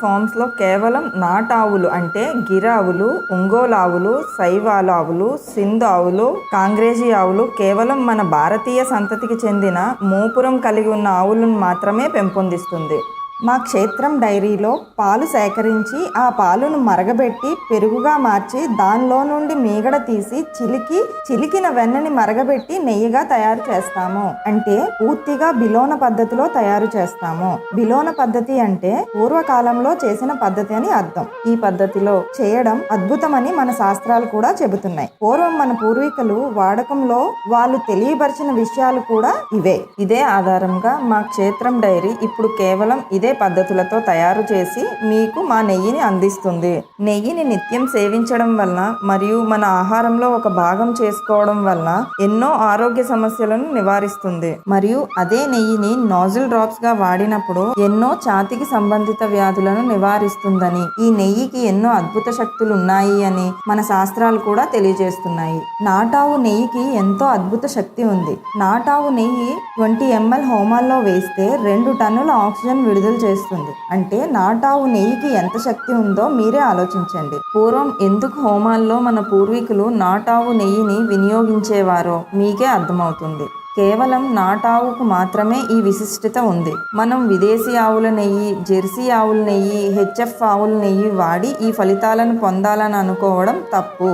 ఫామ్స్లో కేవలం నాటావులు అంటే గిరావులు, ఒంగోలు ఆవులు, సైవాల్ ఆవులు, సింధు ఆవులు, కాంగ్రేజీ ఆవులు కేవలం మన భారతీయ సంతతికి చెందిన మోపురం కలిగి ఉన్న ఆవులను మాత్రమే పెంపొందిస్తుంది. మా క్షేత్రం డైరీలో పాలు సేకరించి ఆ పాలును మరగబెట్టి పెరుగుగా మార్చి దానిలో నుండి మీగడ తీసి చిలికిన వెన్నని మరగబెట్టి నెయ్యిగా తయారు చేస్తాము. అంటే పూర్తిగా బిలోన పద్ధతిలో తయారు చేస్తాము. బిలోన పద్ధతి అంటే పూర్వకాలంలో చేసిన పద్ధతి అని అర్థం. ఈ పద్ధతిలో చేయడం అద్భుతమని మన శాస్త్రాలు కూడా చెబుతున్నాయి. పూర్వం మన పూర్వీకులు వాడకంలో వాళ్ళు తెలియపరిచిన విషయాలు కూడా ఇదే ఆధారంగా మా క్షేత్రం డైరీ ఇప్పుడు కేవలం ఇదే పద్ధతులతో తయారు చేసి మీకు మా నెయ్యిని అందిస్తుంది. నెయ్యిని నిత్యం సేవించడం వల్ల మరియు మన ఆహారంలో ఒక భాగం చేసుకోవడం వల్ల ఎన్నో ఆరోగ్య సమస్యలను నివారిస్తుంది. మరియు అదే నెయ్యిని నాజిల్ డ్రాప్స్ గా వాడినప్పుడు ఎన్నో ఛాతీకి సంబంధిత వ్యాధులను నివారిస్తుందని, ఈ నెయ్యికి ఎన్నో అద్భుత శక్తులు ఉన్నాయి అని మన శాస్త్రాలు కూడా తెలియజేస్తున్నాయి. నాటావు నెయ్యికి ఎంతో అద్భుత శక్తి ఉంది. నాటావు నెయ్యి 20 ml హోమాల్లో వేస్తే 2 టన్నుల ఆక్సిజన్ విడుదల చేస్తుంది. అంటే నాటావు నెయ్యికి ఎంత శక్తి ఉందో మీరే ఆలోచించండి. పూర్వం ఎందుకు హోమాల్లో మన పూర్వీకులు నాటావు నెయ్యిని వినియోగించేవారో మీకే అర్థమవుతుంది. కేవలం నాటావుకు మాత్రమే ఈ విశిష్టత ఉంది. మనం విదేశీ ఆవుల నెయ్యి, జెర్సీ ఆవుల నెయ్యి, హెచ్ఎఫ్ ఆవుల నెయ్యి వాడి ఈ ఫలితాలను పొందాలని అనుకోవడం తప్పు.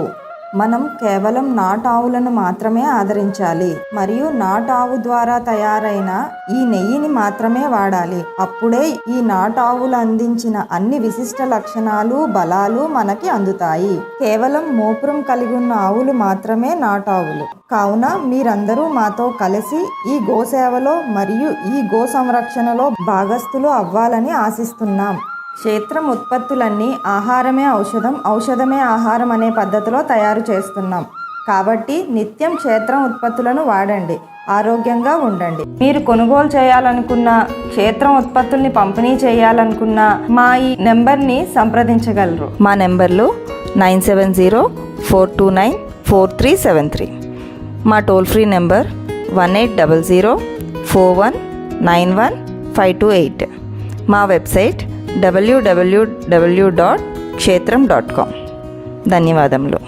మనం కేవలం నాటావులను మాత్రమే ఆదరించాలి మరియు నాటావు ద్వారా తయారైన ఈ నెయ్యిని మాత్రమే వాడాలి. అప్పుడే ఈ నాటావులు అందించిన అన్ని విశిష్ట లక్షణాలు, బలాలు మనకి అందుతాయి. కేవలం మోపురం కలిగి ఉన్న ఆవులు మాత్రమే నాటావులు. కావున మీరందరూ మాతో కలిసి ఈ గోసేవలో మరియు ఈ గో సంరక్షణలో భాగస్థులు అవ్వాలని ఆశిస్తున్నాం. క్షేత్రం ఉత్పత్తులన్నీ ఆహారమే ఔషధం, ఔషధమే ఆహారం అనే పద్ధతిలో తయారు చేస్తున్నాం. కాబట్టి నిత్యం క్షేత్రం ఉత్పత్తులను వాడండి, ఆరోగ్యంగా ఉండండి. మీరు కొనుగోలు చేయాలనుకున్న, క్షేత్రం ఉత్పత్తుల్ని పంపిణీ చేయాలనుకున్న మా ఈ నెంబర్ని సంప్రదించగలరు. మా నెంబర్లు 9704294373. మా టోల్ ఫ్రీ నెంబర్ 180041915228. మా వెబ్సైట్ www.kshetram.com. ధన్యవాదములు.